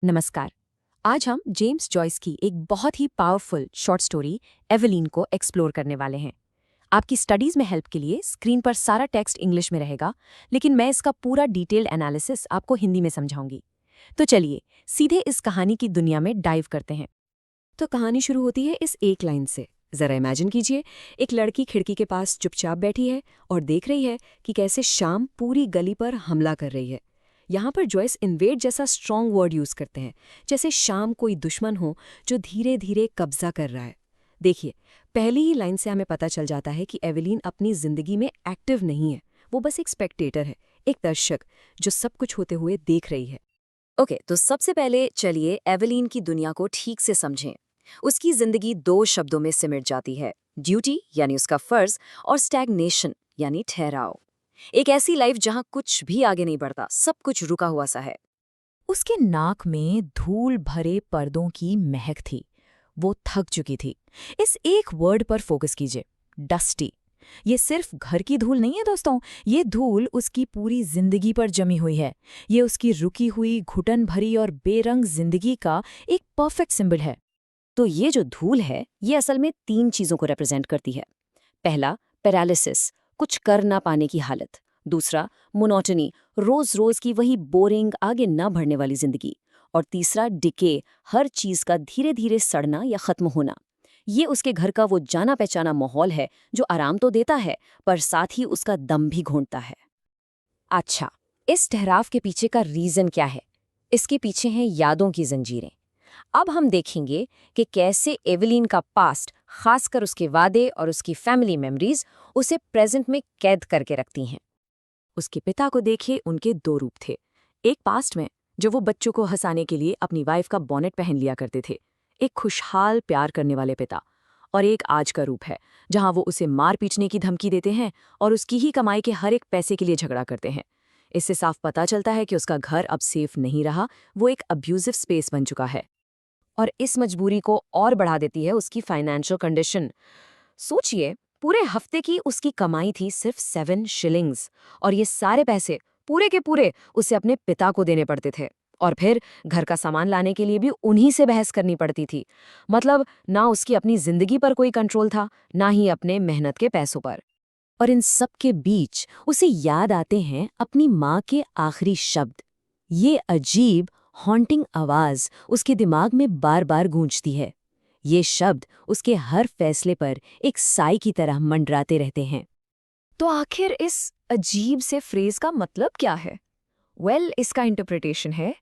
नमस्कार। आज हम जेम्स जॉयस की एक बहुत ही पावरफुल शॉर्ट स्टोरी एवेलिन को एक्सप्लोर करने वाले हैं। आपकी स्टडीज में हेल्प के लिए स्क्रीन पर सारा टेक्स्ट इंग्लिश में रहेगा, लेकिन मैं इसका पूरा डिटेल्ड एनालिसिस आपको हिंदी में समझाऊंगी। तो चलिए सीधे इस कहानी की दुनिया में डाइव करते हैं। तो कहानी शुरू होती है इस एक लाइन से। जरा इमेजिन कीजिए, एक लड़की खिड़की के पास चुपचाप बैठी है और देख रही है कि कैसे शाम पूरी गली पर हमला कर रही है। यहाँ पर जॉयस इन्वेड जैसा स्ट्रॉन्ग वर्ड यूज करते हैं, जैसे शाम कोई दुश्मन हो जो धीरे धीरे कब्जा कर रहा है। देखिए, पहली ही लाइन से हमें पता चल जाता है कि एवेलिन अपनी जिंदगी में एक्टिव नहीं है। वो बस एक स्पेक्टेटर है, एक दर्शक जो सब कुछ होते हुए देख रही है। ओके, तो सबसे पहले चलिए एवेलिन की दुनिया को ठीक से समझें। उसकी जिंदगी दो शब्दों में सिमट जाती है, ड्यूटी यानी उसका फर्ज, और स्टैग्नेशन यानी ठहराव। एक ऐसी लाइफ जहां कुछ भी आगे नहीं बढ़ता, सब कुछ रुका हुआ सा है। उसके नाक में धूल भरे पर्दों की महक थी। वो थक चुकी थी। इस एक वर्ड पर फोकस कीजिए, डस्टी। ये सिर्फ घर की धूल नहीं है दोस्तों, ये धूल उसकी पूरी जिंदगी पर जमी हुई है। ये उसकी रुकी हुई, घुटन भरी और बेरंग जिंदगी का एक परफेक्ट सिंबल है। तो ये जो धूल है, ये असल में तीन चीजों को रिप्रेजेंट करती है। पहला, पैरालिसिस, कुछ कर ना पाने की हालत। दूसरा, मोनोटनी, रोज रोज की वही बोरिंग, आगे ना बढ़ने वाली जिंदगी। और तीसरा, डिके, हर चीज का धीरे धीरे सड़ना या खत्म होना। ये उसके घर का वो जाना पहचाना माहौल है जो आराम तो देता है, पर साथ ही उसका दम भी घोंटता है। अच्छा, इस ठहराव के पीछे का रीजन क्या है? इसके पीछे हैं यादों की जंजीरें। अब हम देखेंगे कि कैसे एवेलिन का पास्ट, खासकर उसके वादे और उसकी फैमिली मेमोरीज, उसे प्रेजेंट में कैद करके रखती हैं। उसके पिता को देखिए, उनके दो रूप थे। एक पास्ट में, जो वो बच्चों को हंसाने के लिए अपनी वाइफ का बॉनेट पहन लिया करते थे, एक खुशहाल प्यार करने वाले पिता। और एक आज का रूप है, जहां वो उसे मार पीटने की धमकी देते हैं और उसकी ही कमाई के हर एक पैसे के लिए झगड़ा करते हैं। इससे साफ पता चलता है कि उसका घर अब सेफ नहीं रहा, वो एक अब्यूजिव स्पेस बन चुका है। और इस मजबूरी को और बढ़ा देती है उसकी फाइनेंशियल कंडीशन। सोचिए, पूरे हफ्ते की उसकी कमाई थी सिर्फ 7 शिलिंग्स, और ये सारे पैसे पूरे के पूरे उसे अपने पिता को देने पड़ते थे। और फिर घर का सामान लाने के लिए भी उन्हीं से बहस करनी पड़ती थी। मतलब ना उसकी अपनी जिंदगी पर कोई कंट्रोल था, ना ही अपने मेहनत के पैसों पर। और इन सब के बीच उसे याद आते हैं अपनी माँ के आखिरी शब्द। ये अजीब हॉन्टिंग आवाज उसके दिमाग में बार बार गूंजती है। ये शब्द उसके हर फैसले पर एक साई की तरह मंडराते रहते हैं। तो आखिर इस अजीब से फ्रेज का मतलब क्या है? इसका इंटरप्रिटेशन है,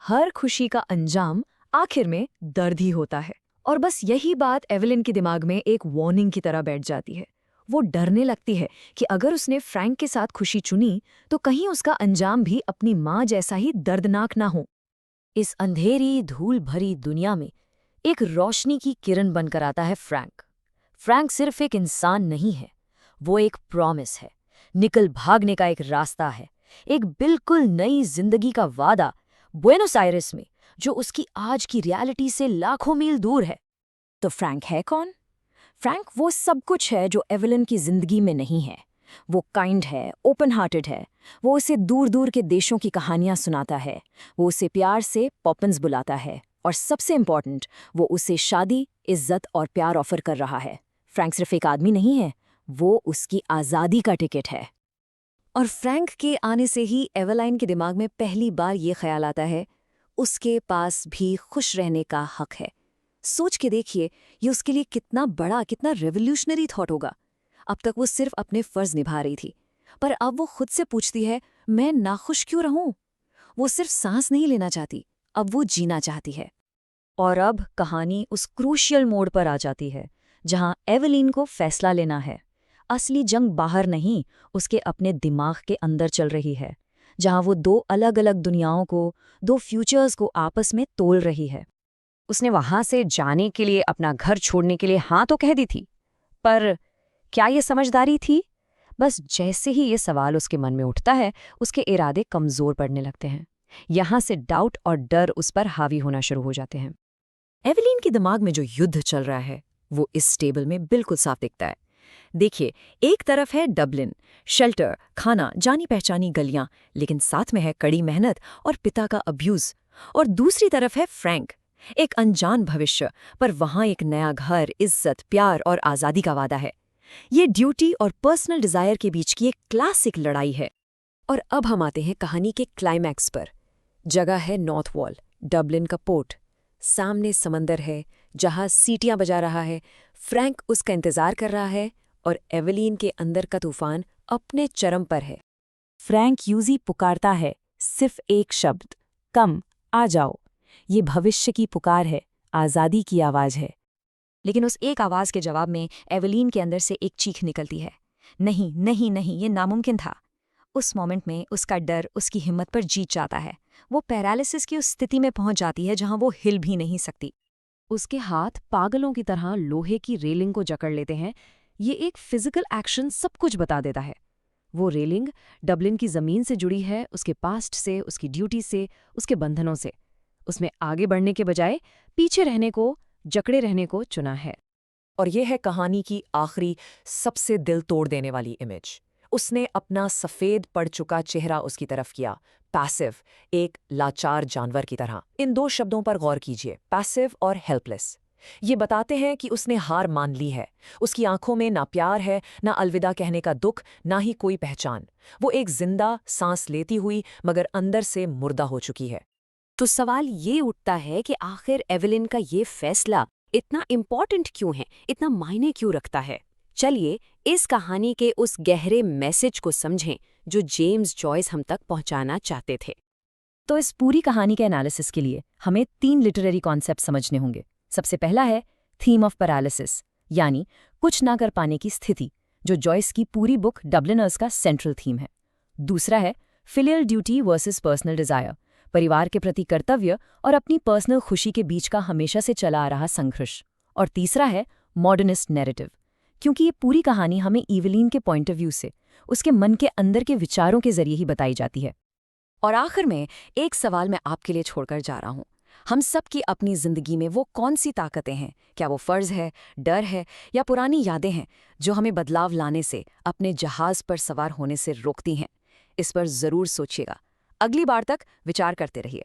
हर खुशी का अंजाम आखिर में दर्द ही होता है। और बस यही बात एवेलिन के दिमाग में एक वार्निंग की तरह बैठ जाती है। वो डरने लगती है कि अगर उसने फ्रैंक के साथ खुशी चुनी, तो कहीं उसका अंजाम भी अपनी माँ जैसा ही दर्दनाक ना हो। इस अंधेरी, धूल भरी दुनिया में एक रोशनी की किरण बनकर आता है फ्रैंक। फ्रैंक सिर्फ एक इंसान नहीं है, वो एक प्रॉमिस है, निकल भागने का एक रास्ता है, एक बिल्कुल नई जिंदगी का वादा, बुएनोस आयरेस में, जो उसकी आज की रियलिटी से लाखों मील दूर है। तो फ्रैंक है कौन? फ्रैंक वो सब कुछ है जो एवेलिन की जिंदगी में नहीं है। वो काइंड है, ओपन हार्टेड है। वो उसे दूर दूर के देशों की कहानियां सुनाता है। वो उसे प्यार से पॉपिन्स बुलाता है। और सबसे इम्पॉर्टेंट, वो उसे शादी, इज्जत और प्यार ऑफर कर रहा है। फ्रैंक सिर्फ एक आदमी नहीं है, वो उसकी आज़ादी का टिकट है। और फ्रैंक के आने से ही एवेलाइन के दिमाग में पहली बार ये ख्याल आता है, उसके पास भी खुश रहने का हक है। सोच के देखिए, ये उसके लिए कितना बड़ा, कितना रेवोल्यूशनरी थॉट होगा। अब तक वो सिर्फ अपने फर्ज निभा रही थी, पर अब वो खुद से पूछती है, मैं नाखुश क्यों रहूं? वो सिर्फ सांस नहीं लेना चाहती, अब वो जीना चाहती है। और अब कहानी उस क्रूशियल मोड़ पर आ जाती है, जहां एवेलिन को फैसला लेना है। असली जंग बाहर नहीं, उसके अपने दिमाग के अंदर चल रही है, जहां वो दो अलग अलग दुनियाओं को, दो फ्यूचर्स को आपस में तोल रही है। उसने वहां से जाने के लिए, अपना घर छोड़ने के लिए हाँ तो कह दी थी, पर क्या ये समझदारी थी? बस जैसे ही ये सवाल उसके मन में उठता है, उसके इरादे कमजोर पड़ने लगते हैं। यहां से डाउट और डर उस पर हावी होना शुरू हो जाते हैं। एवेलिन के दिमाग में जो युद्ध चल रहा है, वो इस टेबल में बिल्कुल साफ दिखता है। देखिए, एक तरफ है डबलिन, शेल्टर, खाना, जानी पहचानी गलियां, लेकिन साथ में है कड़ी मेहनत और पिता का अब्यूज। और दूसरी तरफ है फ्रैंक, एक अनजान भविष्य, पर वहां एक नया घर, इज्जत, प्यार और आज़ादी का वादा है। ये ड्यूटी और पर्सनल डिज़ायर के बीच की एक क्लासिक लड़ाई है। और अब हम आते हैं कहानी के क्लाइमैक्स पर। जगह है नॉर्थ वॉल, डबलिन का पोर्ट। सामने समंदर है, जहाज सीटियां बजा रहा है, फ्रैंक उसका इंतजार कर रहा है, और एवेलीन के अंदर का तूफान अपने चरम पर है। फ्रैंक यूजी पुकारता है, सिर्फ एक शब्द, कम, आ जाओ। ये भविष्य की पुकार है, आज़ादी की आवाज़ है। लेकिन उस एक आवाज़ के जवाब में एवेलीन के अंदर से एक चीख निकलती है, नहीं नहीं नहीं, ये नामुमकिन था। उस मोमेंट में उसका डर उसकी हिम्मत पर जीत जाता है। वो पैरालिसिस की उस स्थिति में पहुंच जाती है जहां वो हिल भी नहीं सकती। उसके हाथ पागलों की तरह लोहे की रेलिंग को जकड़ लेते हैं। ये एक फिजिकल एक्शन सब कुछ बता देता है। वो रेलिंग डबलिन की ज़मीन से जुड़ी है, उसके पास्ट से, उसकी ड्यूटी से, उसके बंधनों से। उसमें आगे बढ़ने के बजाय पीछे रहने को, जकड़े रहने को चुना है। और ये है कहानी की आखिरी सबसे दिल तोड़ देने वाली इमेज। उसने अपना सफ़ेद पड़ चुका चेहरा उसकी तरफ किया, पैसिव, एक लाचार जानवर की तरह। इन दो शब्दों पर गौर कीजिए, पैसिव और हेल्पलेस। ये बताते हैं कि उसने हार मान ली है। उसकी आंखों में ना प्यार है, ना अलविदा कहने का दुख, ना ही कोई पहचान। वो एक जिंदा सांस लेती हुई मगर अंदर से मुर्दा हो चुकी है। तो सवाल ये उठता है कि आखिर एवेलिन का ये फैसला इतना इम्पॉर्टेंट क्यों है, इतना मायने क्यों रखता है? चलिए इस कहानी के उस गहरे मैसेज को समझें जो जेम्स जॉयस हम तक पहुंचाना चाहते थे। तो इस पूरी कहानी के एनालिसिस के लिए हमें 3 लिटरेरी कॉन्सेप्ट समझने होंगे। सबसे पहला है थीम ऑफ पैरालिसिस, यानी कुछ ना कर पाने की स्थिति, जो जॉयस की पूरी बुक डबलिनर्स का सेंट्रल थीम है। दूसरा है filial duty versus personal desire, परिवार के प्रति कर्तव्य और अपनी पर्सनल खुशी के बीच का हमेशा से चला आ रहा संघर्ष। और तीसरा है मॉडर्निस्ट नैरेटिव, क्योंकि ये पूरी कहानी हमें इवेलिन के पॉइंट ऑफ व्यू से, उसके मन के अंदर के विचारों के जरिए ही बताई जाती है। और आखिर में एक सवाल मैं आपके लिए छोड़कर जा रहा हूं। हम सब की अपनी जिंदगी में वो कौन सी ताकतें हैं? क्या वो फर्ज है, डर है, या पुरानी यादें हैं जो हमें बदलाव लाने से, अपने जहाज पर सवार होने से रोकती हैं? इस पर जरूर सोचिएगा। अगली बार तक विचार करते रहिए।